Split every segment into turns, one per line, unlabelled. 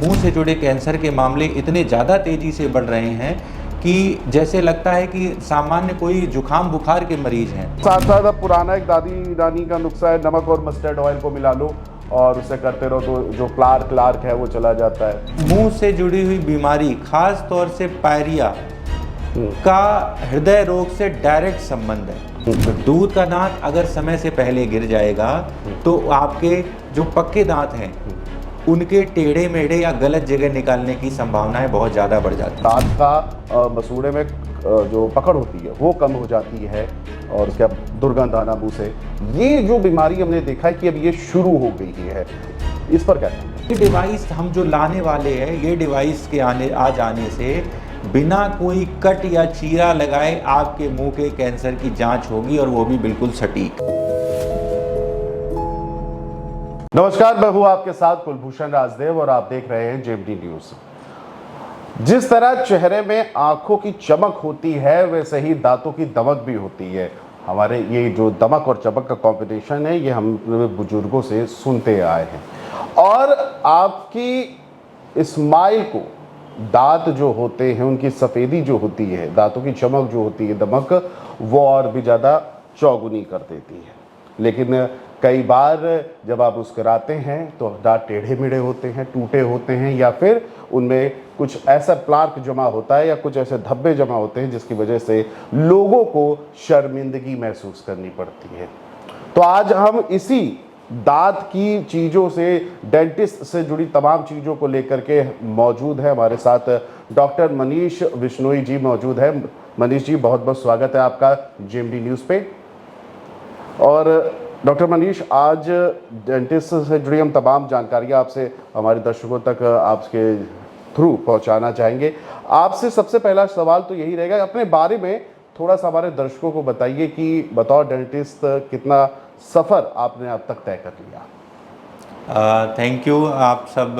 मुंह से जुड़े कैंसर के मामले इतने ज़्यादा तेज़ी से बढ़ रहे हैं कि जैसे लगता है कि सामान्य कोई जुकाम बुखार के मरीज हैं।
साथ साथ अब पुराना एक दादी नानी का नुस्खा है, नमक और मस्टर्ड ऑयल को मिला लो और उसे करते रहो तो जो क्लार्क है वो चला जाता है।
मुंह से जुड़ी हुई बीमारी, खास तौर से पायरिया का हृदय रोग से डायरेक्ट संबंध है। दूध का दांत अगर समय से पहले गिर जाएगा तो आपके जो पक्के दांत हैं उनके टेढ़े मेढ़े या गलत जगह निकालने की संभावनाएं बहुत ज़्यादा बढ़ जाती हैं।
दांत का मसूड़े में जो पकड़ होती है वो कम हो जाती है और उसके बाद दुर्गंध आना मुंह से। ये जो बीमारी हमने देखा है कि अब ये शुरू हो गई है, इस पर क्या कहेंगे?
ये डिवाइस हम जो लाने वाले हैं, ये डिवाइस के आ जाने से बिना कोई कट या चीरा लगाए आपके मुंह के कैंसर की जांच होगी और वो भी बिल्कुल सटीक।
नमस्कार, मैं हूं आपके साथ कुलभूषण राजदेव और आप देख रहे हैं जेएमडी न्यूज। जिस तरह चेहरे में आंखों की चमक होती है वैसे ही दांतों की दमक भी होती है। हमारे ये जो दमक और चमक का कॉम्बिनेशन है ये हम बुजुर्गों से सुनते आए हैं और आपकी स्माइल को दांत जो होते हैं उनकी सफ़ेदी जो होती है, दांतों की चमक जो होती है, दमक, वो और भी ज़्यादा चौगुनी कर देती है। लेकिन कई बार जब आप मुस्कुराते हैं तो दांत टेढ़े मेढ़े होते हैं, टूटे होते हैं या फिर उनमें कुछ ऐसा प्लार्क जमा होता है या कुछ ऐसे धब्बे जमा होते हैं जिसकी वजह से लोगों को शर्मिंदगी महसूस करनी पड़ती है। तो आज हम इसी दांत की चीज़ों से, डेंटिस्ट से जुड़ी तमाम चीज़ों को लेकर के मौजूद है। हमारे साथ डॉक्टर मनीष बिश्नोई जी मौजूद है। मनीष जी, बहुत बहुत स्वागत है आपका जेएमडी न्यूज़ पे। और डॉक्टर मनीष, आज डेंटिस्ट से जुड़ी हम तमाम जानकारियाँ आपसे, हमारे दर्शकों तक आपके थ्रू पहुँचाना चाहेंगे। आपसे सबसे पहला सवाल तो यही रहेगा, अपने बारे में थोड़ा सा हमारे दर्शकों को बताइए कि बतौर डेंटिस्ट कितना सफ़र आपने अब तक तय कर लिया।
थैंक यू आप सब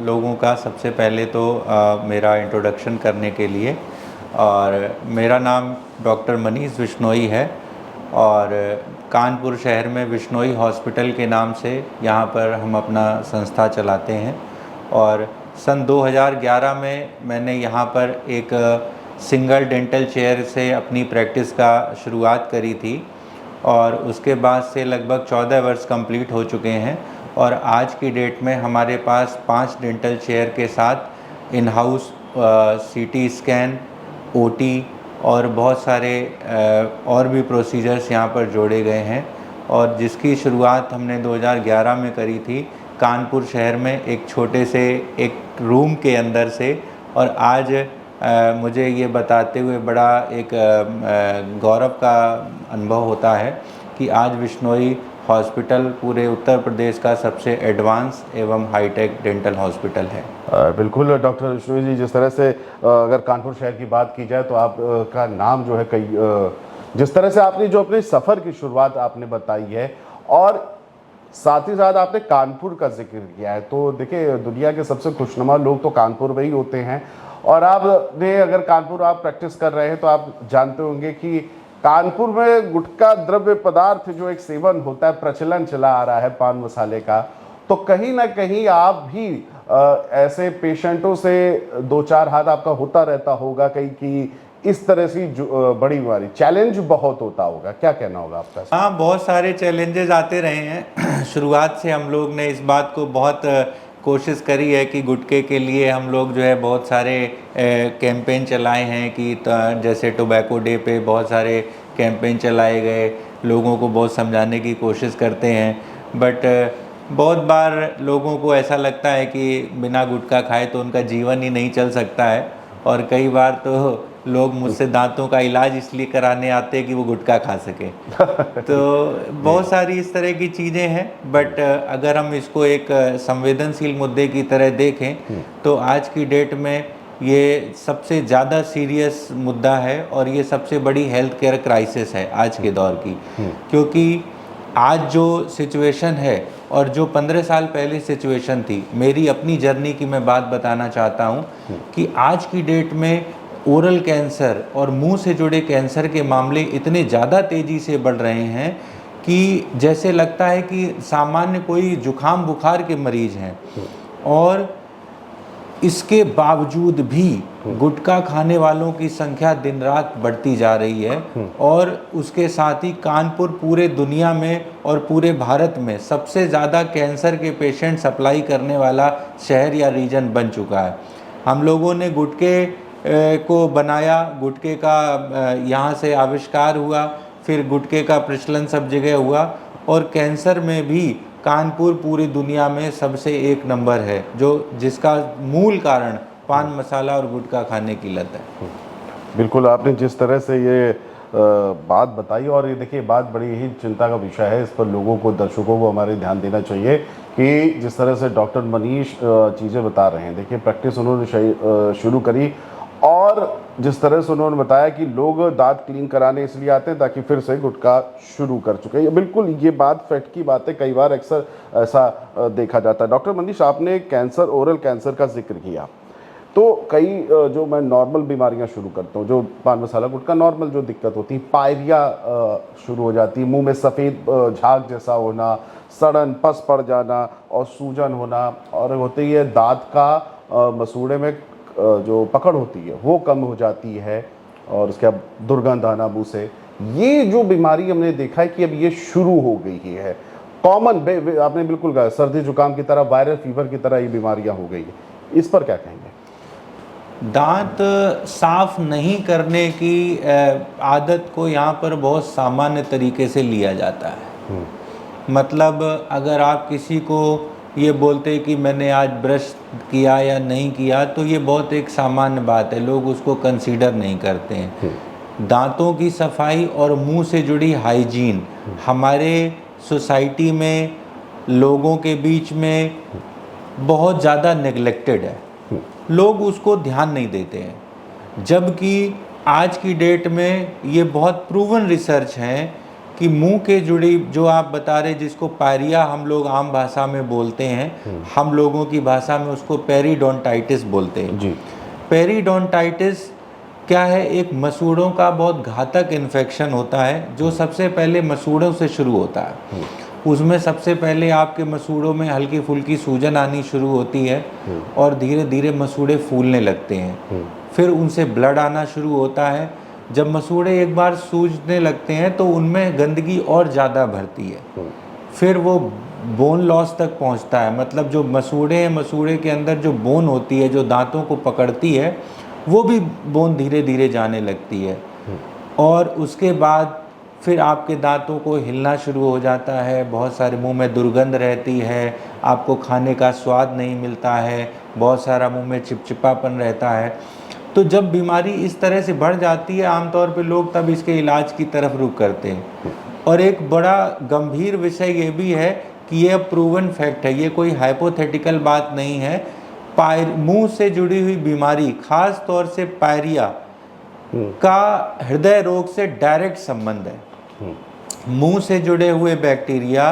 लोगों का सबसे पहले तो मेरा इंट्रोडक्शन करने के लिए। और मेरा नाम डॉक्टर मनीष बिश्नोई है और कानपुर शहर में बिश्नोई हॉस्पिटल के नाम से यहाँ पर हम अपना संस्था चलाते हैं। और सन 2011 में मैंने यहाँ पर एक सिंगल डेंटल चेयर से अपनी प्रैक्टिस का शुरुआत करी थी और उसके बाद से लगभग 14 वर्ष कंप्लीट हो चुके हैं। और आज की डेट में हमारे पास 5 डेंटल चेयर के साथ in house CT scan, OT और बहुत सारे और भी प्रोसीजर्स यहाँ पर जोड़े गए हैं। और जिसकी शुरुआत हमने 2011 में करी थी कानपुर शहर में एक छोटे से एक रूम के अंदर से। और आज मुझे ये बताते हुए बड़ा एक गौरव का अनुभव होता है कि आज बिश्नोई हॉस्पिटल पूरे उत्तर प्रदेश का सबसे एडवांस एवं हाईटेक डेंटल हॉस्पिटल है।
बिल्कुल डॉक्टर बिश्नोई जी, जिस तरह से अगर कानपुर शहर की बात की जाए तो आपका नाम जो है कई, जिस तरह से आपने जो अपने सफ़र की शुरुआत आपने बताई है और साथ ही साथ आपने कानपुर का जिक्र किया है, तो देखिए दुनिया के सबसे खुशनुमा लोग तो कानपुर में ही होते हैं। और आपने अगर कानपुर आप प्रैक्टिस कर रहे हैं तो आप जानते होंगे कि कानपुर में गुटखा द्रव्य पदार्थ जो एक सेवन होता है, प्रचलन चला आ रहा है पान मसाले का। तो कहीं ना कहीं आप भी ऐसे पेशेंटों से दो चार हाथ आपका होता रहता होगा कहीं कि इस तरह से बड़ी बीमारी, चैलेंज बहुत होता होगा, क्या कहना होगा आपका?
हाँ, बहुत सारे चैलेंजेस आते रहे हैं। शुरुआत से हम लोग ने इस बात को बहुत कोशिश करी है कि गुटखे के लिए हम लोग जो है बहुत सारे कैंपेन चलाए हैं कि जैसे टोबैको डे पे बहुत सारे कैंपेन चलाए गए, लोगों को बहुत समझाने की कोशिश करते हैं। बट बहुत बार लोगों को ऐसा लगता है कि बिना गुटखा खाए तो उनका जीवन ही नहीं चल सकता है। और कई बार तो लोग मुझसे दांतों का इलाज इसलिए कराने आते हैं कि वो गुटखा खा सके। तो बहुत सारी इस तरह की चीज़ें हैं। बट अगर हम इसको एक संवेदनशील मुद्दे की तरह देखें तो आज की डेट में ये सबसे ज़्यादा सीरियस मुद्दा है और ये सबसे बड़ी हेल्थ केयर क्राइसिस है आज के दौर की। क्योंकि आज जो सिचुएशन है और जो 15 साल पहले सिचुएशन थी, मेरी अपनी जर्नी की मैं बात बताना चाहता हूँ कि आज की डेट में ओरल कैंसर और मुंह से जुड़े कैंसर के मामले इतने ज़्यादा तेज़ी से बढ़ रहे हैं कि जैसे लगता है कि सामान्य कोई जुकाम बुखार के मरीज हैं। और इसके बावजूद भी गुटखा खाने वालों की संख्या दिन रात बढ़ती जा रही है और उसके साथ ही कानपुर पूरे दुनिया में और पूरे भारत में सबसे ज़्यादा कैंसर के पेशेंट सप्लाई करने वाला शहर या रीजन बन चुका है। हम लोगों ने गुटखे को बनाया, गुटखे का यहाँ से आविष्कार हुआ, फिर गुटखे का प्रचलन सब जगह हुआ और कैंसर में भी कानपुर पूरी दुनिया में सबसे एक नंबर है, जो जिसका मूल कारण पान मसाला और गुटखा खाने की लत है।
बिल्कुल, आपने जिस तरह से ये बात बताई, और ये देखिए बात बड़ी ही चिंता का विषय है, इस पर लोगों को, दर्शकों को हमारे ध्यान देना चाहिए कि जिस तरह से डॉक्टर मनीष चीज़ें बता रहे हैं, देखिए प्रैक्टिस उन्होंने शुरू करी और जिस तरह से उन्होंने बताया कि लोग दांत क्लीन कराने इसलिए आते हैं ताकि फिर से गुटखा शुरू कर चुके हैं। बिल्कुल ये बात फैक्ट की बात है, कई बार अक्सर ऐसा देखा जाता है। डॉक्टर मनीष, आपने कैंसर, ओरल कैंसर का जिक्र किया, तो कई जो मैं नॉर्मल बीमारियां शुरू करता हूँ, जो पान मसाला गुटखा नॉर्मल जो दिक्कत होती है, पायरिया शुरू हो जाती है, मुंह में सफ़ेद झाग जैसा होना, सड़न, पस पड़ जाना और सूजन होना, और होती है दांत का मसूड़े में जो पकड़ होती है वो कम हो जाती है और उसके बाद दुर्गंध आना मुँह से। ये जो बीमारी हमने देखा है कि अब ये शुरू हो गई है, कॉमन, आपने बिल्कुल कहा, सर्दी जुकाम की तरह, वायरल फीवर की तरह ये बीमारियां हो गई है, इस पर क्या कहेंगे?
दांत साफ नहीं करने की आदत को यहाँ पर बहुत सामान्य तरीके से लिया जाता है। मतलब अगर आप किसी को ये बोलते कि मैंने आज ब्रश किया या नहीं किया, तो ये बहुत एक सामान्य बात है, लोग उसको कंसीडर नहीं करते हैं। दांतों की सफाई और मुंह से जुड़ी हाइजीन हमारे सोसाइटी में, लोगों के बीच में बहुत ज़्यादा नेग्लेक्टेड है, लोग उसको ध्यान नहीं देते हैं। जबकि आज की डेट में ये बहुत प्रूवन रिसर्च है कि मुंह के जुड़ी, जो आप बता रहे, जिसको पायरिया हम लोग आम भाषा में बोलते हैं, हम लोगों की भाषा में उसको पेरिडोंटाइटिस बोलते हैं
जी।
पेरिडोंटाइटिस क्या है? एक मसूड़ों का बहुत घातक इन्फेक्शन होता है, जो सबसे पहले मसूड़ों से शुरू होता है। उसमें सबसे पहले आपके मसूड़ों में हल्की फुल्की सूजन आनी शुरू होती है और धीरे धीरे मसूड़े फूलने लगते हैं, फिर उनसे ब्लड आना शुरू होता है। जब मसूड़े एक बार सूजने लगते हैं तो उनमें गंदगी और ज़्यादा भरती है, फिर वो बोन लॉस तक पहुंचता है। मतलब जो मसूड़े हैं, मसूड़े के अंदर जो बोन होती है, जो दांतों को पकड़ती है, वो भी बोन धीरे धीरे जाने लगती है और उसके बाद फिर आपके दांतों को हिलना शुरू हो जाता है, बहुत सारे मुंह में दुर्गंध रहती है, आपको खाने का स्वाद नहीं मिलता है, बहुत सारा मुंह में चिपचिपापन रहता है। तो जब बीमारी इस तरह से बढ़ जाती है, आमतौर पे लोग तब इसके इलाज की तरफ रुख करते हैं। और एक बड़ा गंभीर विषय ये भी है कि ये प्रूवन फैक्ट है, ये कोई हाइपोथेटिकल बात नहीं है। मुंह से जुड़ी हुई बीमारी, खास तौर से पायरिया का हृदय रोग से डायरेक्ट संबंध है। मुंह से जुड़े हुए बैक्टीरिया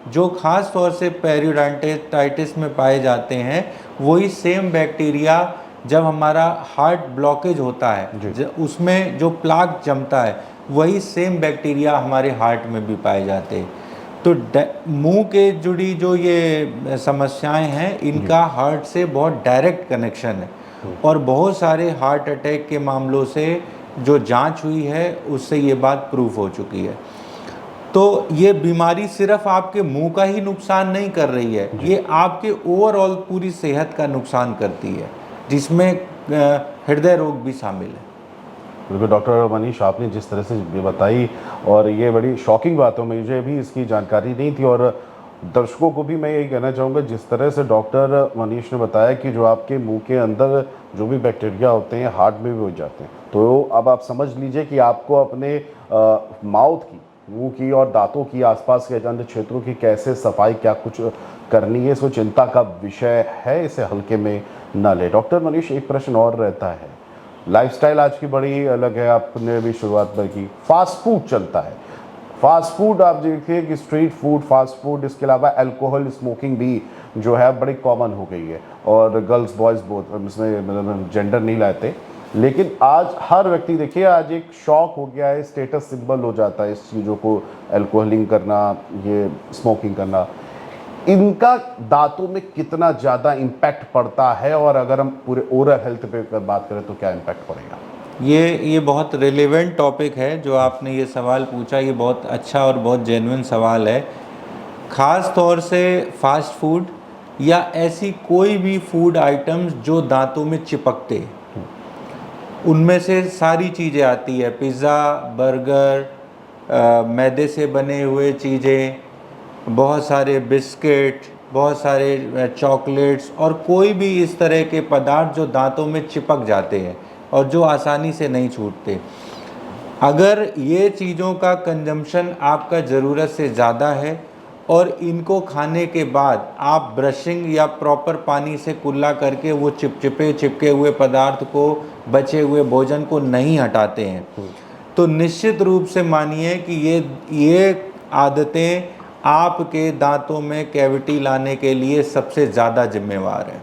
जो खास तौर से पेरिडोंटाइटिस में पाए जाते हैं, वही सेम बैक्टीरिया जब हमारा हार्ट ब्लॉकेज होता है, उसमें जो प्लाक जमता है, वही सेम बैक्टीरिया हमारे हार्ट में भी पाए जाते हैं। तो मुंह के जुड़ी जो ये समस्याएं हैं, इनका हार्ट से बहुत डायरेक्ट कनेक्शन है और बहुत सारे हार्ट अटैक के मामलों से जो जांच हुई है, उससे ये बात प्रूफ हो चुकी है। तो ये बीमारी सिर्फ आपके मुंह का ही नुकसान नहीं कर रही है, ये आपके ओवरऑल पूरी सेहत का नुकसान करती है, जिसमें हृदय रोग भी शामिल है।
बिल्कुल डॉक्टर मनीष, आपने जिस तरह से बताई, और ये बड़ी शॉकिंग बात है, मुझे भी इसकी जानकारी नहीं थी, और दर्शकों को भी मैं यही कहना चाहूँगा, जिस तरह से डॉक्टर मनीष ने बताया कि जो आपके मुंह के अंदर जो भी बैक्टीरिया होते हैं, हार्ट में भी हो जाते हैं। तो अब आप समझ लीजिए कि आपको अपने माउथ की, मुंह की और दांतों की, आसपास के अन्य क्षेत्रों की कैसे सफाई, क्या कुछ करनी है, इसको चिंता का विषय है, इसे हल्के में ना ले। डॉक्टर मनीष, एक प्रश्न और रहता है, लाइफस्टाइल आज की बड़ी अलग है, आपने भी शुरुआत में की, फास्ट फूड चलता है। फास्ट फूड आप देखिए कि स्ट्रीट फूड, फास्ट फूड, इसके अलावा अल्कोहल, स्मोकिंग भी जो है बड़ी कॉमन हो गई है, और गर्ल्स बॉयज़ बोथ, इसमें मतलब जेंडर नहीं लाते, लेकिन आज हर व्यक्ति, देखिए आज एक शौक हो गया है, स्टेटस सिंबल हो जाता है इस चीज़ों को, अल्कोहलिंग करना, ये स्मोकिंग करना। इनका दांतों में कितना ज़्यादा इम्पैक्ट पड़ता है, और अगर हम पूरे ओरल हेल्थ पे बात करें तो क्या इम्पैक्ट पड़ेगा?
ये बहुत रिलेवेंट टॉपिक है जो आपने ये सवाल पूछा। ये बहुत अच्छा और बहुत जेन्युइन सवाल है। ख़ास तौर से फास्ट फूड या ऐसी कोई भी फूड आइटम्स जो दांतों में चिपकते, उनमें से सारी चीज़ें आती है। पिज़्ज़ा, बर्गर, मैदे से बने हुए चीज़ें, बहुत सारे बिस्किट, बहुत सारे चॉकलेट्स, और कोई भी इस तरह के पदार्थ जो दांतों में चिपक जाते हैं और जो आसानी से नहीं छूटते। अगर ये चीज़ों का कंजम्पशन आपका ज़रूरत से ज़्यादा है और इनको खाने के बाद आप ब्रशिंग या प्रॉपर पानी से कुल्ला करके वो चिपके हुए पदार्थ को, बचे हुए भोजन को नहीं हटाते हैं, तो निश्चित रूप से मानिए कि ये आदतें आपके दांतों में कैविटी लाने के लिए सबसे ज़्यादा जिम्मेवार है।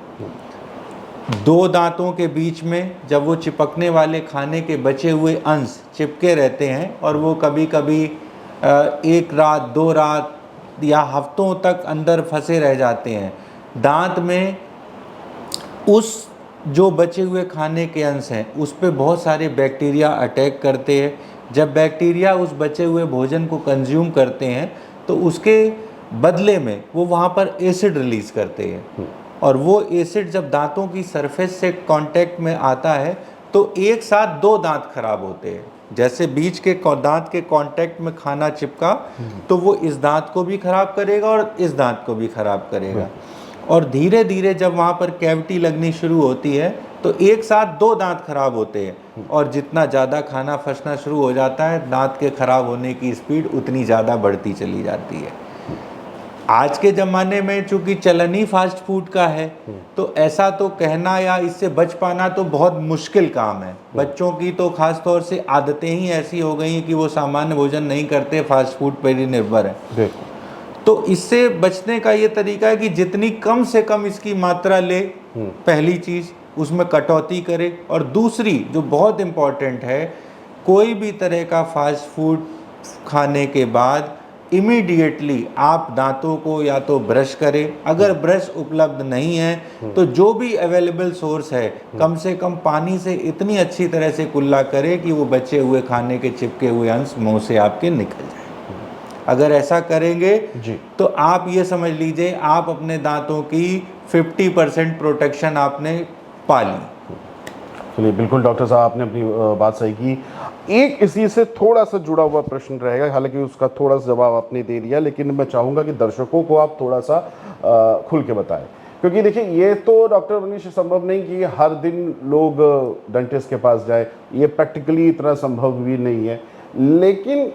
दो दांतों के बीच में जब वो चिपकने वाले खाने के बचे हुए अंश चिपके रहते हैं और वो कभी कभी एक रात, दो रात या हफ्तों तक अंदर फंसे रह जाते हैं, दांत में उस जो बचे हुए खाने के अंश हैं उस पे बहुत सारे बैक्टीरिया अटैक करते हैं। जब बैक्टीरिया उस बचे हुए भोजन को कंज्यूम करते हैं तो उसके बदले में वो वहाँ पर एसिड रिलीज़ करते हैं, और वो एसिड जब दांतों की सरफेस से कांटेक्ट में आता है तो एक साथ दो दांत खराब होते हैं। जैसे बीच के दांत के कांटेक्ट में खाना चिपका तो वो इस दांत को भी खराब करेगा और इस दांत को भी खराब करेगा, और धीरे धीरे जब वहाँ पर कैविटी लगनी शुरू होती है तो एक साथ दो दांत खराब होते हैं, और जितना ज़्यादा खाना फंसना शुरू हो जाता है दांत के खराब होने की स्पीड उतनी ज़्यादा बढ़ती चली जाती है। आज के ज़माने में चूँकि चलन ही फास्ट फूड का है तो ऐसा तो कहना या इससे बच पाना तो बहुत मुश्किल काम है। बच्चों की तो ख़ास तौर से आदतें ही ऐसी हो गई हैं कि वो सामान्य भोजन नहीं करते, फास्ट फूड पर ही निर्भर है। तो इससे बचने का ये तरीका है कि जितनी कम से कम इसकी मात्रा ले, पहली चीज़ उसमें कटौती करे, और दूसरी जो बहुत इम्पॉर्टेंट है, कोई भी तरह का फास्ट फूड खाने के बाद इमीडिएटली आप दांतों को या तो ब्रश करें, अगर ब्रश उपलब्ध नहीं है तो जो भी अवेलेबल सोर्स है कम से कम पानी से इतनी अच्छी तरह से कुल्ला करें कि वो बचे हुए खाने के चिपके हुए अंश मुंह से आपके निकल जाए। अगर ऐसा करेंगे तो आप ये समझ लीजिए आप अपने दांतों की 50% प्रोटेक्शन आपने पा ली।
चलिए, बिल्कुल डॉक्टर साहब आपने अपनी बात सही की। एक इसी से थोड़ा सा जुड़ा हुआ प्रश्न रहेगा, हालांकि उसका थोड़ा सा जवाब आपने दे दिया, लेकिन मैं चाहूँगा कि दर्शकों को आप थोड़ा सा खुल के बताएं, क्योंकि देखिए ये तो डॉक्टर मनीष संभव नहीं कि हर दिन लोग डेंटिस्ट के पास जाए, ये प्रैक्टिकली इतना संभव भी नहीं है, लेकिन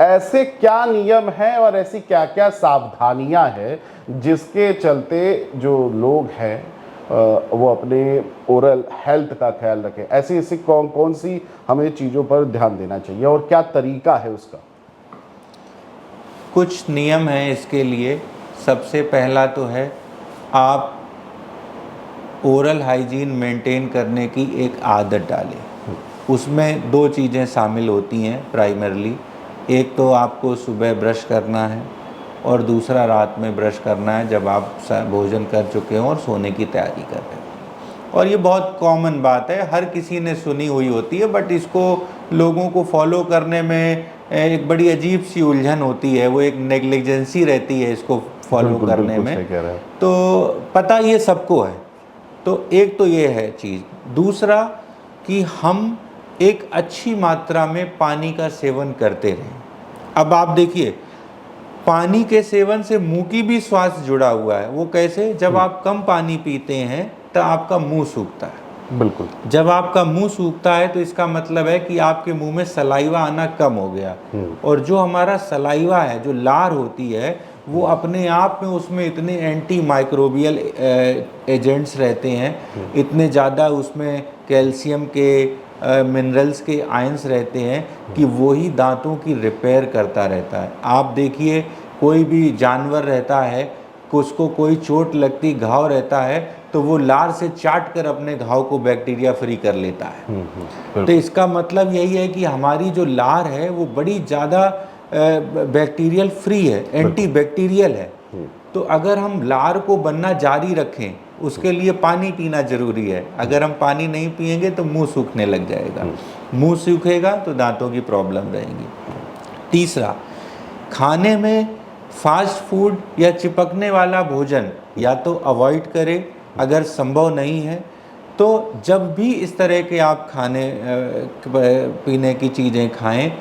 ऐसे क्या नियम हैं और ऐसी क्या क्या सावधानियां हैं जिसके चलते जो लोग हैं वो अपने ओरल हेल्थ का ख्याल रखें? ऐसी ऐसी कौन कौन सी हमें चीज़ों पर ध्यान देना चाहिए और क्या तरीका है उसका?
कुछ नियम हैं इसके लिए। सबसे पहला तो है आप ओरल हाइजीन मेंटेन करने की एक आदत डालें। उसमें दो चीज़ें शामिल होती हैं प्राइमरली। एक तो आपको सुबह ब्रश करना है और दूसरा रात में ब्रश करना है जब आप भोजन कर चुके हों और सोने की तैयारी कर रहे हो। और ये बहुत कॉमन बात है, हर किसी ने सुनी हुई होती है, बट इसको लोगों को फॉलो करने में एक बड़ी अजीब सी उलझन होती है, वो एक नेग्लिजेंसी रहती है इसको फॉलो करने में। तो पता ये सबको है। तो एक तो ये है चीज़। दूसरा कि हम एक अच्छी मात्रा में पानी का सेवन करते रहें। अब आप देखिए, पानी के सेवन से मुंह की भी स्वास्थ्य जुड़ा हुआ है। वो कैसे? जब आप कम पानी पीते हैं तो आपका मुंह सूखता है।
बिल्कुल।
जब आपका मुंह सूखता है तो इसका मतलब है कि आपके मुंह में सलाइवा आना कम हो गया, और जो हमारा सलाइवा है, जो लार होती है, वो अपने आप में उसमें इतने एंटी माइक्रोबियल एजेंट्स रहते हैं, इतने ज़्यादा उसमें कैल्शियम के मिनरल्स के आयंस रहते हैं कि वही दांतों की रिपेयर करता रहता है। आप देखिए, कोई भी जानवर रहता है, उसको कोई चोट लगती, घाव रहता है, तो वो लार से चाट कर अपने घाव को बैक्टीरिया फ्री कर लेता है। तो इसका मतलब यही है कि हमारी जो लार है वो बड़ी ज़्यादा बैक्टीरियल फ्री है, एंटी बैक्टीरियल है। तो अगर हम लार को बनना जारी रखें उसके लिए पानी पीना जरूरी है। अगर हम पानी नहीं पिएंगे तो मुंह सूखने लग जाएगा, मुंह सूखेगा तो दांतों की प्रॉब्लम रहेगी। तीसरा, खाने में फास्ट फूड या चिपकने वाला भोजन या तो अवॉइड करें, अगर संभव नहीं है तो जब भी इस तरह के आप खाने पीने की चीज़ें खाएं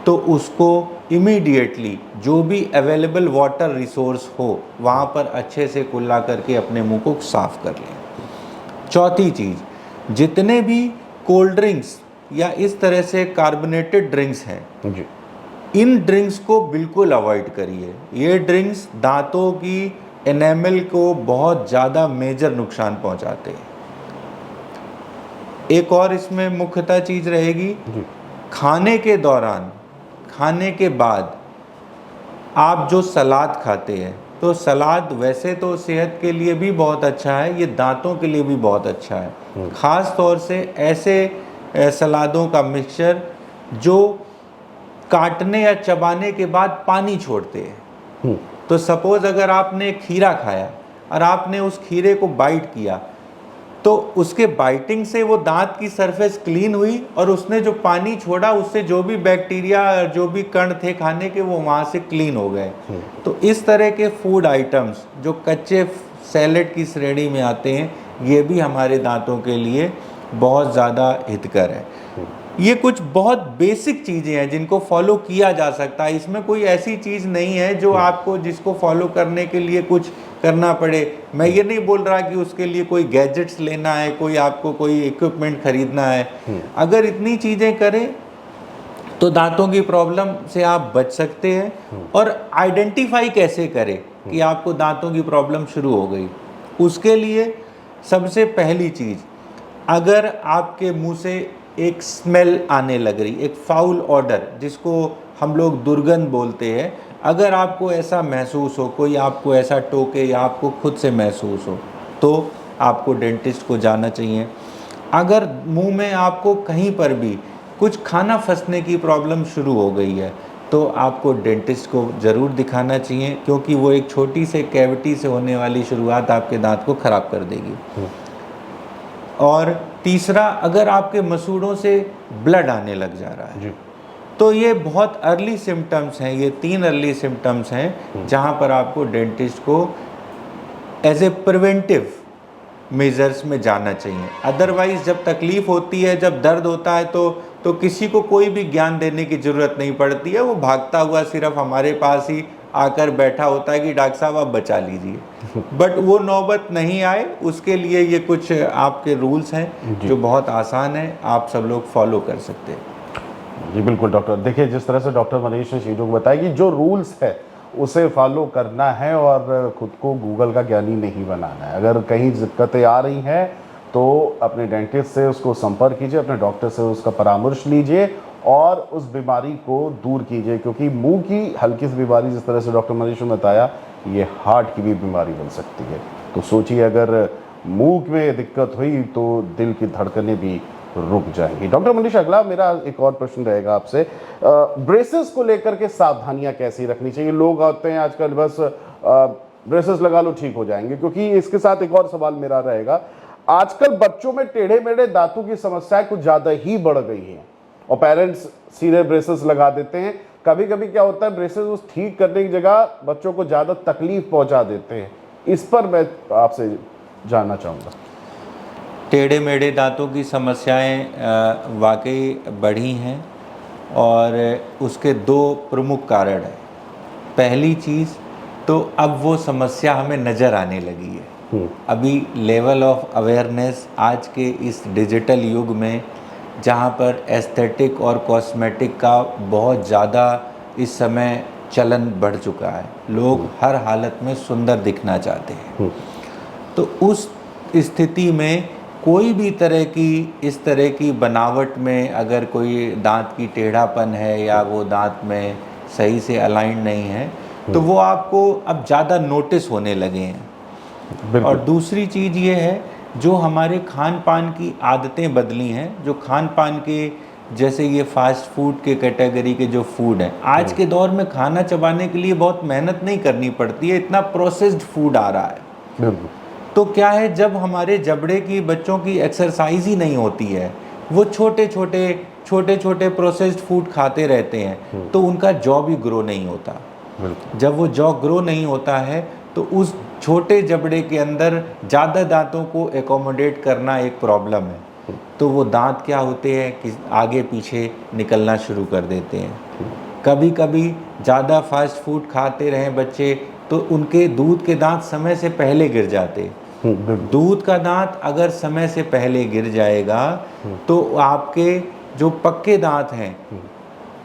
तो उसको इमीडिएटली जो भी अवेलेबल वाटर रिसोर्स हो वहाँ पर अच्छे से कुल्ला करके अपने मुंह को साफ कर लें। चौथी चीज़, जितने भी कोल्ड ड्रिंक्स या इस तरह से कार्बोनेटेड ड्रिंक्स हैं
जी,
इन ड्रिंक्स को बिल्कुल अवॉइड करिए। ये ड्रिंक्स दांतों की एनेमल को बहुत ज़्यादा मेजर नुकसान पहुंचाते हैं। एक और इसमें मुख्यतः चीज़ रहेगी, खाने के दौरान, खाने के बाद आप जो सलाद खाते हैं तो सलाद वैसे तो सेहत के लिए भी बहुत अच्छा है, ये दांतों के लिए भी बहुत अच्छा है। ख़ास तौर से ऐसे सलादों का मिक्सचर जो काटने या चबाने के बाद पानी छोड़ते हैं। तो सपोज़ अगर आपने खीरा खाया और आपने उस खीरे को बाइट किया तो उसके बाइटिंग से वो दांत की सरफेस क्लीन हुई और उसने जो पानी छोड़ा उससे जो भी बैक्टीरिया जो भी कण थे खाने के वो वहाँ से क्लीन हो गए। तो इस तरह के फूड आइटम्स जो कच्चे सैलेड की श्रेणी में आते हैं ये भी हमारे दांतों के लिए बहुत ज़्यादा हितकर है। ये कुछ बहुत बेसिक चीज़ें हैं जिनको फॉलो किया जा सकता है। इसमें कोई ऐसी चीज़ नहीं है जो आपको जिसको फॉलो करने के लिए कुछ करना पड़े। मैं ये नहीं बोल रहा कि उसके लिए कोई गैजेट्स लेना है, कोई आपको कोई इक्विपमेंट खरीदना है। अगर इतनी चीज़ें करें तो दांतों की प्रॉब्लम से आप बच सकते हैं। और आइडेंटिफाई कैसे करें कि आपको दांतों की प्रॉब्लम शुरू हो गई, उसके लिए सबसे पहली चीज़, अगर आपके मुंह से एक स्मेल आने लग रही, एक फाउल ऑर्डर जिसको हम लोग दुर्गंध बोलते हैं, अगर आपको ऐसा महसूस हो, कोई आपको ऐसा टोके या आपको खुद से महसूस हो तो आपको डेंटिस्ट को जाना चाहिए। अगर मुंह में आपको कहीं पर भी कुछ खाना फंसने की प्रॉब्लम शुरू हो गई है तो आपको डेंटिस्ट को ज़रूर दिखाना चाहिए, क्योंकि वो एक छोटी से कैविटी से होने वाली शुरुआत आपके दांत को ख़राब कर देगी। और तीसरा, अगर आपके मसूड़ों से ब्लड आने लग जा रहा है तो ये बहुत अर्ली सिम्टम्स हैं। ये 3 अर्ली सिम्टम्स हैं जहाँ पर आपको डेंटिस्ट को एज ए प्रिवेंटिव मेजर्स में जाना चाहिए। अदरवाइज़ जब तकलीफ़ होती है, जब दर्द होता है तो किसी को कोई भी ज्ञान देने की ज़रूरत नहीं पड़ती है। वो भागता हुआ सिर्फ हमारे पास ही आकर बैठा होता है कि डॉक्टर साहब आप बचा लीजिए। बट वो नौबत नहीं आए उसके लिए ये कुछ आपके रूल्स हैं जो बहुत आसान है, आप सब लोग फॉलो कर सकते हैं।
जी बिल्कुल डॉक्टर, देखिए जिस तरह से डॉक्टर मनीष ने चीज़ों को बताया कि जो रूल्स है उसे फॉलो करना है और खुद को गूगल का ज्ञानी नहीं बनाना है। अगर कहीं दिक्कतें आ रही हैं तो अपने डेंटिस्ट से उसको संपर्क कीजिए, अपने डॉक्टर से उसका परामर्श लीजिए और उस बीमारी को दूर कीजिए, क्योंकि मुंह की हल्की सी बीमारी जिस तरह से डॉक्टर मनीष ने बताया ये हार्ट की भी बीमारी बन सकती है। तो सोचिए अगर मुंह में दिक्कत हुई तो दिल की धड़कनें भी रुक जाएंगी। डॉक्टर मनीष, अगला मेरा एक और प्रश्न रहेगा आपसे, ब्रेसेस को लेकर के सावधानियां कैसी रखनी चाहिए? लोग आते हैं आजकल बस ब्रेसेस लगा लो ठीक हो जाएंगे, क्योंकि इसके साथ एक और सवाल मेरा रहेगा, आजकल बच्चों में टेढ़े मेढ़े दांतों की समस्याएं कुछ ज्यादा ही बढ़ गई हैं और पेरेंट्स सीधे ब्रेसेस लगा देते हैं। कभी कभी क्या होता है ब्रेसेस उस ठीक करने की जगह बच्चों को ज्यादा तकलीफ पहुंचा देते हैं। इस पर मैं आपसे जानना चाहूँगा।
टेढ़े मेढ़े दांतों की समस्याएं वाकई बढ़ी हैं और उसके 2 प्रमुख कारण हैं। पहली चीज़ तो अब वो समस्या हमें नज़र आने लगी है। अभी लेवल ऑफ अवेयरनेस आज के इस डिजिटल युग में जहाँ पर एस्थेटिक और कॉस्मेटिक का बहुत ज़्यादा इस समय चलन बढ़ चुका है, लोग हर हालत में सुंदर दिखना चाहते हैं। तो उस स्थिति में कोई भी इस तरह की बनावट में अगर कोई दांत की टेढ़ापन है या वो दांत में सही से अलाइन नहीं है तो वो आपको अब ज़्यादा नोटिस होने लगे हैं। और दूसरी चीज़ ये है, जो हमारे खान पान की आदतें बदली हैं, जो खान पान के जैसे ये फास्ट फूड के कैटेगरी के जो फूड हैं, आज के दौर में खाना चबाने के लिए बहुत मेहनत नहीं करनी पड़ती है, इतना प्रोसेस्ड फूड आ रहा है।
बिल्कुल।
तो क्या है, जब हमारे जबड़े की बच्चों की एक्सरसाइज ही नहीं होती है, वो छोटे छोटे प्रोसेस्ड फूड खाते रहते हैं, तो उनका जॉ भी ग्रो नहीं होता। जब वो जॉ ग्रो नहीं होता है तो उस छोटे जबड़े के अंदर ज़्यादा दांतों को एकोमोडेट करना एक प्रॉब्लम है। तो वो दांत क्या होते हैं कि आगे पीछे निकलना शुरू कर देते हैं। कभी कभी ज़्यादा फास्ट फूड खाते रहें बच्चे तो उनके दूध के दांत समय से पहले गिर जाते। दूध का दांत अगर समय से पहले गिर जाएगा तो आपके जो पक्के दांत हैं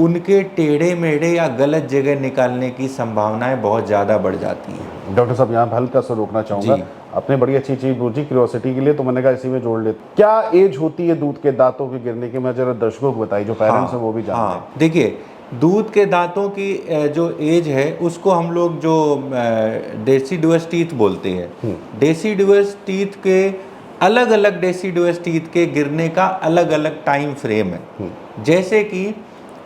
उनके टेढ़े मेढ़े या गलत जगह निकालने की संभावनाएं बहुत ज़्यादा बढ़ जाती हैं।
डॉक्टर साहब यहाँ हल्का सा रोकना चाहूँगा, आपने बड़ी अच्छी चीज़ पूछी क्यूरियोसिटी के लिए, तो मैंने कहा इसी में जोड़ लेते। क्या एज होती है दूध के दांतों के गिरने की, मैं जरा दर्शकों को बताइए, जो पेरेंट्स हैं वो भी जानते हैं।
देखिए, दूध के दांतों की जो एज है उसको हम लोग जो डेसिडुअस टीथ बोलते हैं, डेसिडुअस टीथ के अलग अलग डेसिडुअस टीथ के गिरने का अलग अलग टाइम फ्रेम है। जैसे कि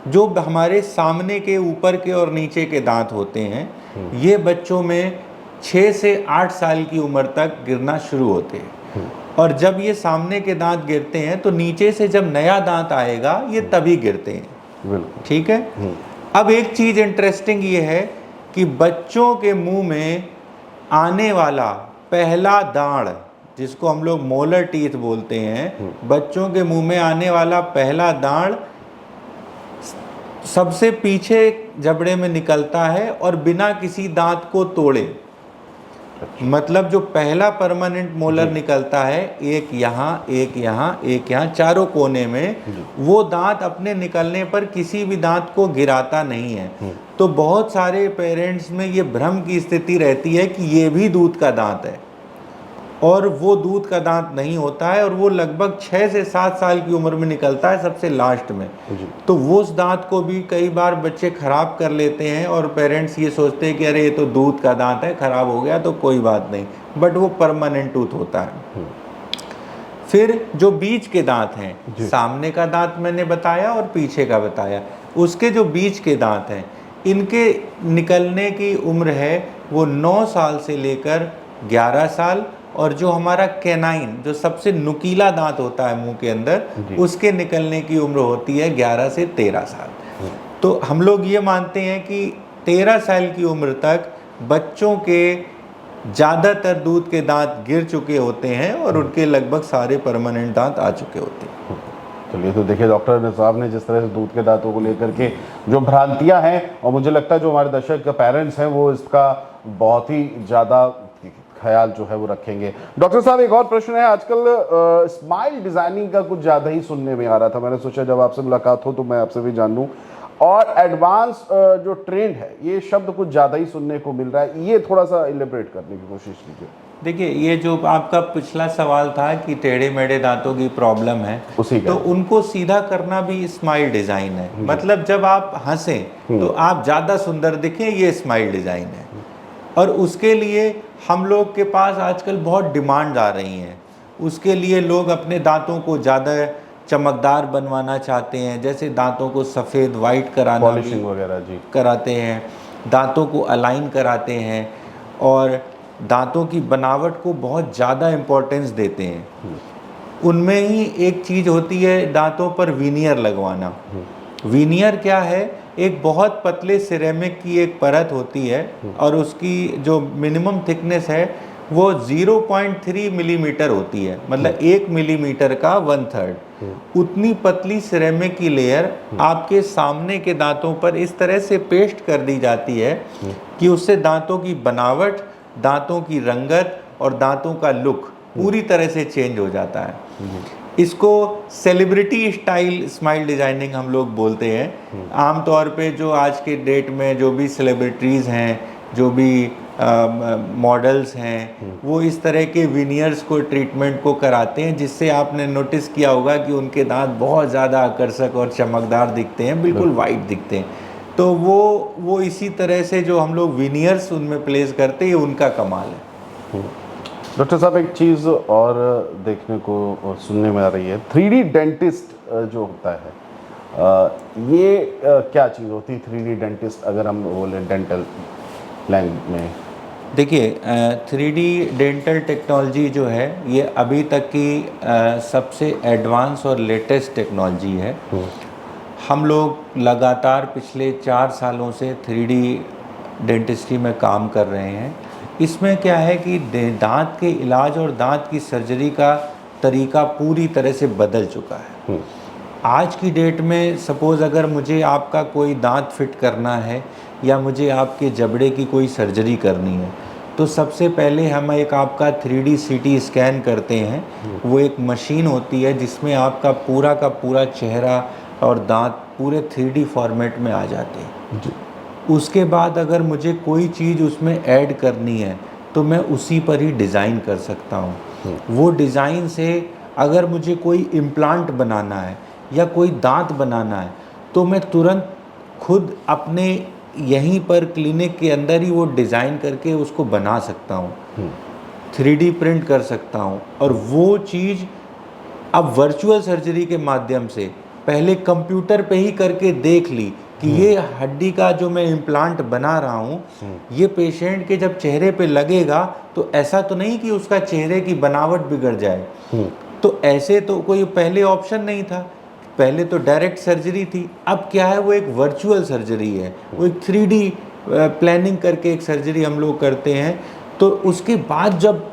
जो हमारे सामने के ऊपर के और नीचे के दांत होते हैं, ये बच्चों में 6 से 8 साल की उम्र तक गिरना शुरू होते हैं। और जब ये सामने के दांत गिरते हैं तो नीचे से जब नया दांत आएगा ये तभी गिरते हैं। ठीक है। अब एक चीज इंटरेस्टिंग ये है कि बच्चों के मुंह में आने वाला पहला दांत, जिसको हम लोग मोलर टीथ बोलते हैं, बच्चों के मुंह में आने वाला पहला दांत सबसे पीछे जबड़े में निकलता है और बिना किसी दांत को तोड़े। मतलब जो पहला परमानेंट मोलर निकलता है, एक यहाँ एक यहाँ एक यहाँ, चारों कोने में, वो दांत अपने निकलने पर किसी भी दांत को गिराता नहीं है। तो बहुत सारे पेरेंट्स में ये भ्रम की स्थिति रहती है कि ये भी दूध का दांत है, और वो दूध का दांत नहीं होता है, और वो लगभग 6 से 7 साल की उम्र में निकलता है सबसे लास्ट में। तो वो उस दांत को भी कई बार बच्चे खराब कर लेते हैं और पेरेंट्स ये सोचते हैं कि अरे ये तो दूध का दांत है, खराब हो गया तो कोई बात नहीं, बट वो परमानेंट टूथ होता है। फिर जो बीच के दांत हैं, सामने का दांत मैंने बताया और पीछे का बताया, उसके जो बीच के दांत हैं, इनके निकलने की उम्र है वो 9 साल से लेकर 11 साल, और जो हमारा कैनाइन, जो सबसे नुकीला दांत होता है मुंह के अंदर, उसके निकलने की उम्र होती है 11 से 13 साल। तो हम लोग ये मानते हैं कि 13 साल की उम्र तक बच्चों के ज़्यादातर दूध के दांत गिर चुके होते हैं और उनके लगभग सारे परमानेंट दांत आ चुके होते हैं।
चलिए, तो देखिए डॉक्टर साहब ने जिस तरह से दूध के दांतों को लेकर के जो भ्रांतियां हैं, और मुझे लगता है जो हमारे दर्शक पेरेंट्स हैं वो इसका बहुत ही ज़्यादा ख्याल जो है वो रखेंगे। डॉक्टर साहब, एक और प्रश्न है, आजकल स्माइल डिजाइनिंग का कुछ ज़्यादा ही सुनने में आ रहा था, मैंने सोचा जब आपसे मुलाकात हो तो मैं आपसे भी जान लूँ, और एडवांस जो ट्रेंड है, ये शब्द कुछ ज़्यादा ही सुनने को मिल रहा है, ये थोड़ा सा इलेबरेट करने की कोशिश कीजिए।
देखिए, ये जो आपका पिछला सवाल था कि टेढ़े मेढ़े दांतों की प्रॉब्लम है, तो उनको सीधा करना भी स्माइल डिज़ाइन है। मतलब जब आप हंसें तो आप ज़्यादा सुंदर दिखें, ये स्माइल डिज़ाइन है। और उसके लिए हम लोग के पास आजकल बहुत डिमांड आ रही हैं। उसके लिए लोग अपने दांतों को ज़्यादा चमकदार बनवाना चाहते हैं, जैसे दांतों को सफ़ेद वाइट कराना,
पॉलिशिंग वगैरह जी कराते
हैं, दांतों को अलाइन कराते हैं, और दांतों की बनावट को बहुत ज़्यादा इम्पोर्टेंस देते हैं। उनमें ही एक चीज़ होती है दांतों पर वीनियर लगवाना। वीनियर क्या है? एक बहुत पतले सिरेमिक की एक परत होती है, और उसकी जो मिनिमम थिकनेस है वो 0.3 मिलीमीटर होती है, मतलब 1 मिलीमीटर का 1/3। उतनी पतली सिरेमिक की लेयर आपके सामने के दांतों पर इस तरह से पेस्ट कर दी जाती है कि उससे दांतों की बनावट, दांतों की रंगत और दांतों का लुक पूरी तरह से चेंज हो जाता है। इसको सेलिब्रिटी स्टाइल स्माइल डिजाइनिंग हम लोग बोलते हैं। आमतौर पे जो आज के डेट में जो भी सेलिब्रिटीज़ हैं, जो भी मॉडल्स हैं, वो इस तरह के विनियर्स को ट्रीटमेंट को कराते हैं, जिससे आपने नोटिस किया होगा कि उनके दांत बहुत ज़्यादा आकर्षक और चमकदार दिखते हैं, बिल्कुल वाइट दिखते हैं। तो वो इसी तरह से जो हम लोग विनियर्स उनमें प्लेस करते हैं, उनका कमाल है।
डॉक्टर साहब, एक चीज़ और देखने को और सुनने में आ रही है, 3D डेंटिस्ट जो होता है, ये क्या चीज़ होती है 3D डेंटिस्ट, अगर हम बोले डेंटल लैंग्वेज में?
देखिए, 3D डेंटल टेक्नोलॉजी जो है ये अभी तक की सबसे एडवांस और लेटेस्ट टेक्नोलॉजी है। हम लोग लगातार पिछले 4 सालों से 3D डेंटिस्ट्री में काम कर रहे हैं। इसमें क्या है कि दांत के इलाज और दांत की सर्जरी का तरीका पूरी तरह से बदल चुका है। आज की डेट में सपोज़ अगर मुझे आपका कोई दांत फिट करना है या मुझे आपके जबड़े की कोई सर्जरी करनी है, तो सबसे पहले हम एक आपका 3D CT स्कैन करते हैं। वो एक मशीन होती है जिसमें आपका पूरा का पूरा चेहरा और दांत पूरे 3D फॉर्मेट में आ जाते हैं। उसके बाद अगर मुझे कोई चीज़ उसमें ऐड करनी है तो मैं उसी पर ही डिज़ाइन कर सकता हूँ। वो डिज़ाइन से अगर मुझे कोई इम्प्लांट बनाना है या कोई दांत बनाना है तो मैं तुरंत खुद अपने यहीं पर क्लिनिक के अंदर ही वो डिज़ाइन करके उसको बना सकता हूँ, 3D प्रिंट कर सकता हूँ। और वो चीज़ अब वर्चुअल सर्जरी के माध्यम से पहले कंप्यूटर पे ही करके देख ली कि ये हड्डी का जो मैं इम्प्लांट बना रहा हूँ ये पेशेंट के जब चेहरे पे लगेगा तो ऐसा तो नहीं कि उसका चेहरे की बनावट बिगड़ जाए। तो ऐसे तो कोई पहले ऑप्शन नहीं था, पहले तो डायरेक्ट सर्जरी थी। अब क्या है, वो एक वर्चुअल सर्जरी है, वो एक 3D प्लानिंग करके एक सर्जरी हम लोग करते हैं। तो उसके बाद जब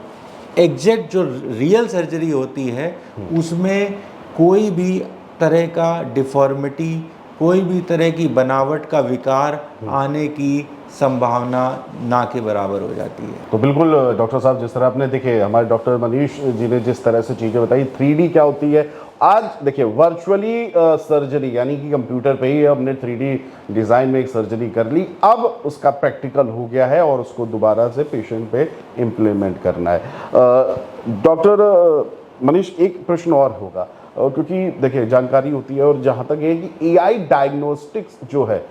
एग्जैक्ट जो रियल सर्जरी होती है उसमें कोई भी तरह का डिफॉर्मिटी, कोई भी तरह की बनावट का विकार आने की संभावना ना के बराबर हो जाती है।
तो बिल्कुल डॉक्टर साहब, जिस तरह आपने देखिए हमारे डॉक्टर मनीष जी ने जिस तरह से चीज़ें बताई 3D क्या होती है, आज देखिए वर्चुअली सर्जरी यानी कि कंप्यूटर पे ही हमने 3D डिज़ाइन में एक सर्जरी कर ली, अब उसका प्रैक्टिकल हो गया है और उसको दोबारा से पेशेंट पे इम्प्लीमेंट करना है। डॉक्टर मनीष, एक प्रश्न और होगा क्योंकि देखिए जानकारी होती है और जहाँ तक है कि AI डायग्नोस्टिक्स जो है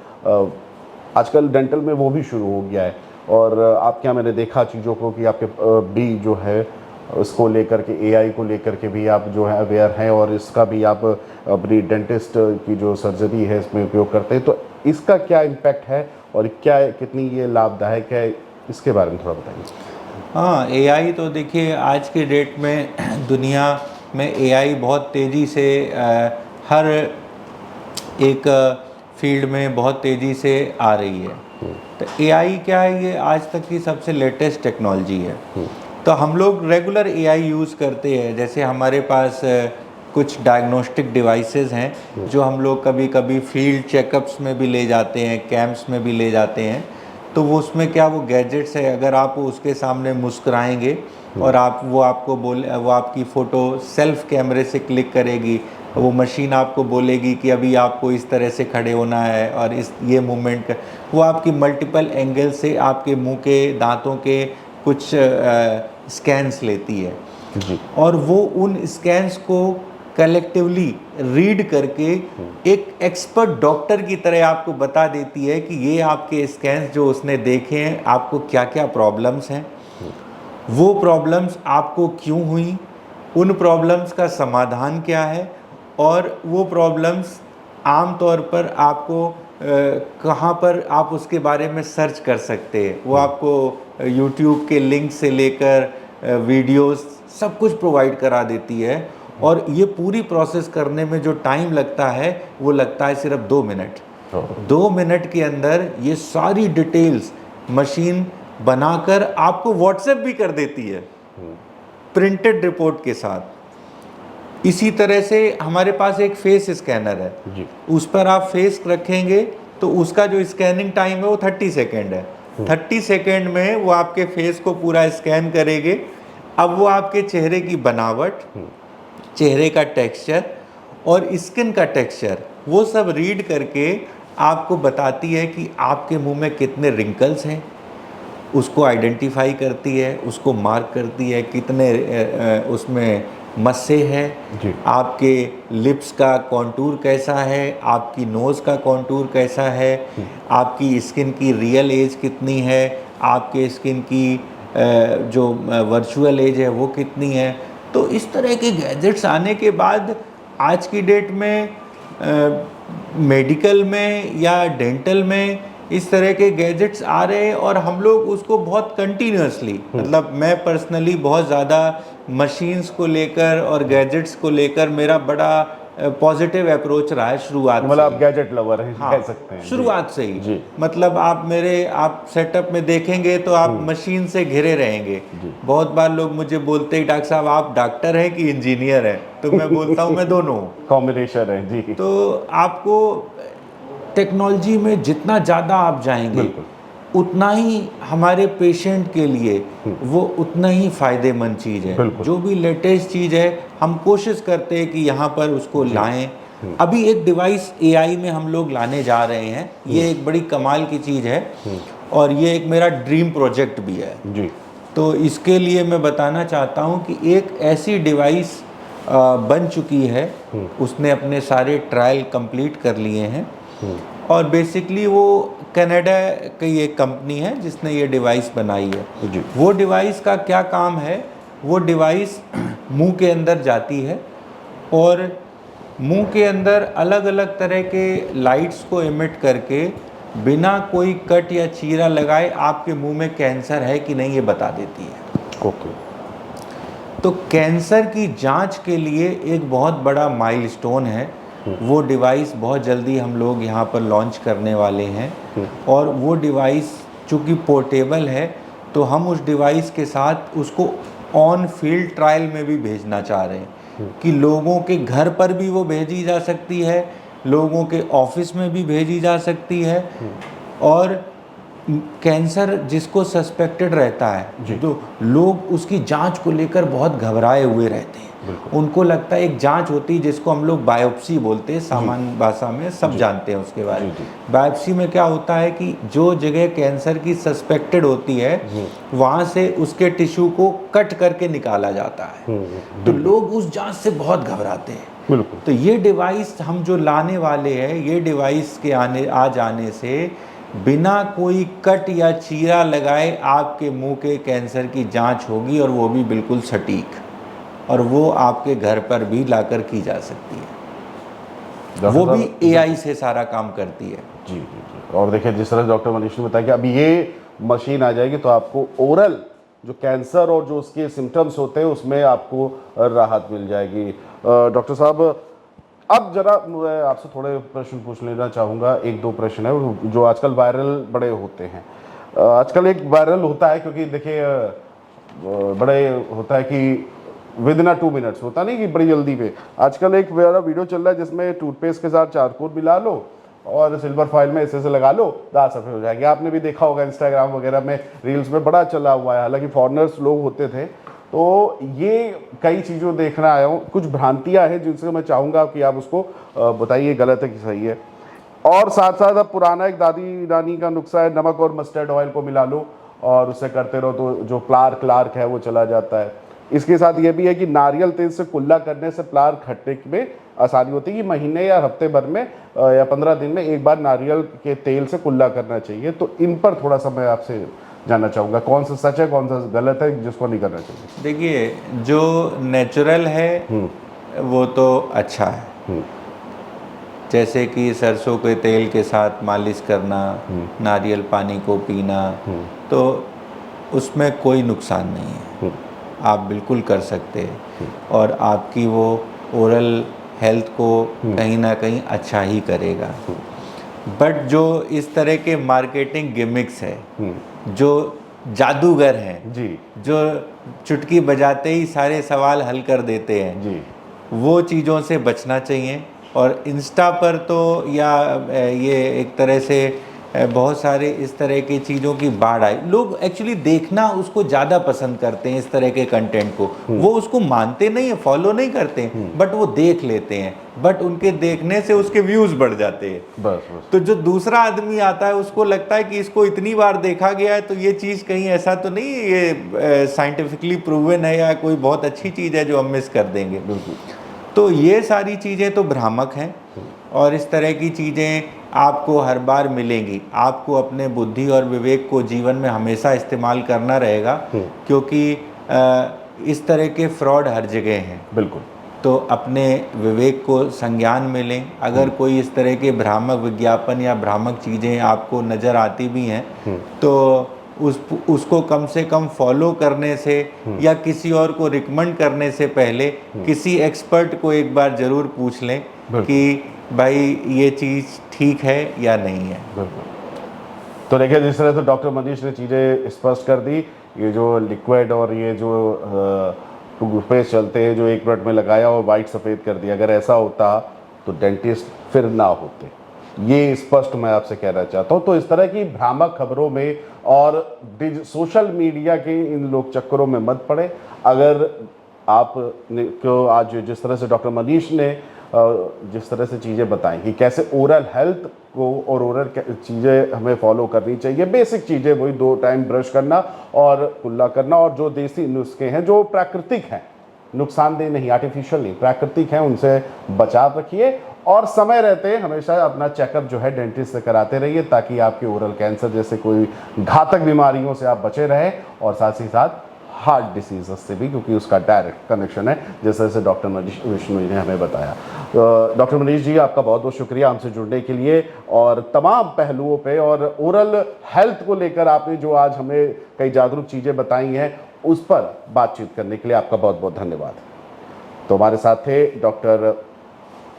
आजकल डेंटल में वो भी शुरू हो गया है। और आपके यहाँ मैंने देखा चीज़ों को कि आपके भी जो है उसको लेकर के AI को लेकर के भी आप जो है अवेयर हैं और इसका भी आप अपनी डेंटिस्ट की जो सर्जरी है इसमें उपयोग करते हैं। तो इसका क्या इम्पैक्ट है और क्या कितनी ये लाभदायक है, इसके बारे में थोड़ा बताइए।
हाँ, AI तो देखिए आज के डेट में दुनिया में AI बहुत तेज़ी से हर एक फील्ड में बहुत तेज़ी से आ रही है। तो AI क्या है, ये आज तक की सबसे लेटेस्ट टेक्नोलॉजी है। तो हम लोग रेगुलर AI यूज़ करते हैं। जैसे हमारे पास कुछ डायग्नोस्टिक डिवाइसेस हैं जो हम लोग कभी कभी फील्ड चेकअप्स में भी ले जाते हैं, कैंप्स में भी ले जाते हैं। तो वो उसमें क्या वो गैजेट्स है, अगर आप उसके सामने मुस्कुराएंगे और वो आपकी फ़ोटो सेल्फ कैमरे से क्लिक करेगी, वो मशीन आपको बोलेगी कि अभी आपको इस तरह से खड़े होना है और ये मूवमेंट का वो आपकी मल्टीपल एंगल से आपके मुंह के दांतों के कुछ स्कैन्स लेती है
जी।
और वो उन स्कैन्स को कलेक्टिवली रीड करके एक एक्सपर्ट डॉक्टर की तरह आपको बता देती है कि ये आपके स्कैन्स जो उसने देखे हैं आपको क्या क्या प्रॉब्लम्स हैं, वो प्रॉब्लम्स आपको क्यों हुई, उन प्रॉब्लम्स का समाधान क्या है और वो प्रॉब्लम्स आम तौर पर आपको कहाँ पर आप उसके बारे में सर्च कर सकते हैं। वो आपको YouTube के लिंक से लेकर वीडियोस सब कुछ प्रोवाइड करा देती है। और ये पूरी प्रोसेस करने में जो टाइम लगता है वो लगता है सिर्फ 2 मिनट। 2 मिनट के अंदर ये सारी डिटेल्स मशीन बनाकर आपको व्हाट्सएप भी कर देती है प्रिंटेड रिपोर्ट के साथ। इसी तरह से हमारे पास एक फेस स्कैनर है
जी।
उस पर आप फेस रखेंगे तो उसका जो स्कैनिंग टाइम है वो 30 सेकेंड है। 30 सेकेंड में वो आपके फेस को पूरा स्कैन करेंगे। अब वो आपके चेहरे की बनावट, चेहरे का टेक्सचर और स्किन का टेक्सचर वो सब रीड करके आपको बताती है कि आपके मुंह में कितने रिंकल्स हैं, उसको आइडेंटिफाई करती है, उसको मार्क करती है कितने उसमें मस्से हैं, आपके लिप्स का कॉन्टूर कैसा है, आपकी नोज़ का कॉन्टूर कैसा है, आपकी स्किन की रियल एज कितनी है, आपके स्किन की जो वर्चुअल एज है वो कितनी है। तो इस तरह के गैजेट्स आने के बाद आज की डेट में मेडिकल में या डेंटल में इस तरह के गैजेट्स आ रहे हैं और हम लोग उसको बहुत कंटिन्यूसली, मतलब मैं पर्सनली बहुत ज़्यादा मशीन्स को लेकर और गैजेट्स को लेकर मेरा बड़ा पॉजिटिव अप्रोच रहा है शुरुआत से
मतलब आप
ही।
गैजेट लवर हैं,
हाँ,
कह सकते हैं जी।
शुरुआत से ही
जी।
मतलब आप सेटअप में देखेंगे तो आप मशीन से घिरे रहेंगे। बहुत बार लोग मुझे बोलते हैं डॉक्टर साहब आप डॉक्टर हैं कि इंजीनियर हैं, तो मैं बोलता हूँ मैं दोनों हूँ।
कॉम्बिनेशन है जी।
तो आपको टेक्नोलॉजी में जितना ज़्यादा आप जाएंगे
बिल्कुल।
उतना ही हमारे पेशेंट के लिए वो उतना ही फ़ायदेमंद चीज़ है।
बिल्कुल।
जो भी लेटेस्ट चीज़ है हम कोशिश करते हैं कि यहाँ पर उसको लाएं। अभी एक डिवाइस एआई में हम लोग लाने जा रहे हैं, ये एक बड़ी कमाल की चीज़ है और ये एक मेरा ड्रीम प्रोजेक्ट भी है
जी।
तो इसके लिए मैं बताना चाहता हूँ कि एक ऐसी डिवाइस बन चुकी है, उसने अपने सारे ट्रायल कंप्लीट कर लिए हैं और बेसिकली वो कनाडा की एक कंपनी है जिसने ये डिवाइस बनाई है।
जी।
वो डिवाइस का क्या काम है, वो डिवाइस मुंह के अंदर जाती है और मुंह के अंदर अलग अलग तरह के लाइट्स को एमिट करके बिना कोई कट या चीरा लगाए आपके मुंह में कैंसर है कि नहीं ये बता देती है।
ओके।
तो कैंसर की जांच के लिए एक बहुत बड़ा माइलस्टोन है। वो डिवाइस बहुत जल्दी हम लोग यहाँ पर लॉन्च करने वाले हैं और वो डिवाइस चूँकि पोर्टेबल है तो हम उस डिवाइस के साथ उसको ऑन फील्ड ट्रायल में भी भेजना चाह रहे हैं कि लोगों के घर पर भी वो भेजी जा सकती है, लोगों के ऑफिस में भी भेजी जा सकती है और कैंसर जिसको सस्पेक्टेड रहता है तो लोग उसकी जांच को लेकर बहुत घबराए हुए रहते हैं। उनको लगता है एक जांच होती है जिसको हम लोग बायोप्सी बोलते हैं, सामान्य भाषा में सब जानते हैं उसके बारे में। बायोप्सी में क्या होता है कि जो जगह कैंसर की सस्पेक्टेड होती है वहाँ से उसके टिश्यू को कट करके निकाला जाता है। तो लोग उस जांच से बहुत घबराते हैं। तो ये डिवाइस हम जो लाने वाले हैं, ये डिवाइस के आ जाने से बिना कोई कट या चीरा लगाए आपके मुंह के कैंसर की जांच होगी और वो भी बिल्कुल सटीक, और वो आपके घर पर भी लाकर की जा सकती है। वो भी एआई से सारा काम करती है।
जी जी जी। और देखिए जिस तरह डॉक्टर मनीष ने बताया कि अभी ये मशीन आ जाएगी तो आपको ओरल जो कैंसर और जो उसके सिम्टम्स होते हैं उसमें आपको राहत मिल जाएगी। डॉक्टर साहब अब जरा मैं आपसे थोड़े प्रश्न पूछ लेना चाहूँगा। एक दो प्रश्न है जो आजकल वायरल बड़े होते हैं। आजकल एक वायरल होता है क्योंकि देखिए बड़े होता है कि विद इन 2 मिनट्स होता नहीं कि बड़ी जल्दी में। आजकल एक मेरा वीडियो चल रहा है जिसमें टूथपेस्ट के साथ चारकोल मिला लो और सिल्वर फॉइल में ऐसे लगा लो, दांत सफेद हो जाएंगे। आपने भी देखा होगा इंस्टाग्राम वगैरह में, रील्स में बड़ा चला हुआ है। हालांकि फॉरेनर्स लोग होते थे। तो ये कई चीज़ों देखना आया हूँ, कुछ भ्रांतियाँ हैं जिनसे मैं चाहूँगा कि आप उसको बताइए गलत है कि सही है। और साथ साथ अब पुराना एक दादी नानी का नुस्खा है, नमक और मस्टर्ड ऑयल को मिला लो और उससे करते रहो तो जो प्लार्क है वो चला जाता है। इसके साथ ये भी है कि नारियल तेल से कुल्ला करने से प्लार्क हटने में आसानी होती है कि महीने या हफ्ते भर में या 15 दिन में एक बार नारियल के तेल से कुल्ला करना चाहिए। तो इन पर थोड़ा सा मैं आपसे जानना चाहूँगा कौन सा सच है कौन सा गलत है जिसको नहीं करना चाहिए।
देखिए जो नेचुरल है वो तो अच्छा है, जैसे कि सरसों के तेल के साथ मालिश करना, नारियल पानी को पीना, तो उसमें कोई नुकसान नहीं है, आप बिल्कुल कर सकते हैं और आपकी वो ओरल हेल्थ को कहीं ना कहीं अच्छा ही करेगा। बट जो इस तरह के मार्केटिंग गिमिक्स है, जो जादूगर हैं
जी,
जो चुटकी बजाते ही सारे सवाल हल कर देते हैं
जी,
वो चीज़ों से बचना चाहिए। और इंस्टा पर तो या ये एक तरह से बहुत सारे इस तरह की चीज़ों की बाढ़ आई। लोग एक्चुअली देखना उसको ज़्यादा पसंद करते हैं, इस तरह के कंटेंट को। वो उसको मानते नहीं है, फॉलो नहीं करते हैं, बट वो देख लेते हैं, बट उनके देखने से उसके व्यूज़ बढ़ जाते हैं।
बस बस।
तो जो दूसरा आदमी आता है उसको लगता है कि इसको इतनी बार देखा गया है तो ये चीज़ कहीं ऐसा तो नहीं ये साइंटिफिकली प्रूवन है या कोई बहुत अच्छी चीज़ है जो हम मिस कर देंगे।
बिल्कुल।
तो ये सारी चीज़ें तो भ्रामक हैं और इस तरह की चीज़ें आपको हर बार मिलेंगी। आपको अपने बुद्धि और विवेक को जीवन में हमेशा इस्तेमाल करना रहेगा, क्योंकि इस तरह के फ्रॉड हर जगह हैं।
बिल्कुल।
तो अपने विवेक को संज्ञान में लें। अगर कोई इस तरह के भ्रामक विज्ञापन या भ्रामक चीज़ें आपको नज़र आती भी हैं तो उसको कम से कम फॉलो करने से या किसी और को रिकमेंड करने से पहले किसी एक्सपर्ट को एक बार ज़रूर पूछ लें कि भाई ये चीज़ ठीक है या नहीं है।
तो देखिए, जिस तरह से डॉक्टर मनीष ने चीज़ें स्पष्ट कर दी, ये जो लिक्विड और ये जो टूथपेस्ट चलते हैं जो 1 मिनट में लगाया और वाइट सफ़ेद कर दिया, अगर ऐसा होता तो डेंटिस्ट फिर ना होते, ये स्पष्ट मैं आपसे कहना चाहता हूँ। तो इस तरह की भ्रामक खबरों में और सोशल मीडिया के इन लोग चक्करों में मत पड़े। अगर आप को आज जिस तरह से डॉक्टर मनीष ने जिस तरह से चीज़ें बताई कि कैसे ओरल हेल्थ को और ओरल चीज़ें हमें फॉलो करनी चाहिए, बेसिक चीज़ें वही 2 टाइम ब्रश करना और कुल्ला करना, और जो देसी नुस्खे हैं जो प्राकृतिक हैं, नुकसानदेह नहीं, आर्टिफिशियल नहीं, प्राकृतिक हैं, उनसे बचाव रखिए। और समय रहते हमेशा अपना चेकअप जो है डेंटिस्ट से कराते रहिए ताकि आपके ओरल कैंसर जैसे कोई घातक बीमारियों से आप बचे रहें, और साथ ही साथ हार्ट डिसीज़ से भी, क्योंकि उसका डायरेक्ट कनेक्शन है, जैसे जैसे डॉक्टर मनीष विश्नोई ने हमें बताया। डॉक्टर मनीष जी, आपका बहुत बहुत शुक्रिया हमसे जुड़ने के लिए, और तमाम पहलुओं पे और ओरल हेल्थ को लेकर आपने जो आज हमें कई जागरूक चीज़ें बताई हैं उस पर बातचीत करने के लिए आपका बहुत बहुत धन्यवाद। तो हमारे साथ थे डॉक्टर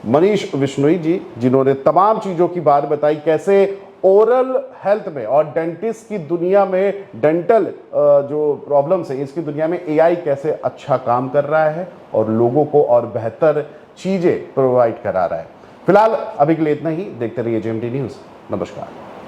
मनीष विश्नोई जी, जिन्होंने तमाम चीज़ों की बात बताई, कैसे ओरल हेल्थ में और डेंटिस्ट की दुनिया में, डेंटल जो प्रॉब्लम्स है इसकी दुनिया में एआई कैसे अच्छा काम कर रहा है और लोगों को और बेहतर चीज़ें प्रोवाइड करा रहा है। फिलहाल अभी के लिए इतना ही। देखते रहिए जेएमडी न्यूज़। नमस्कार।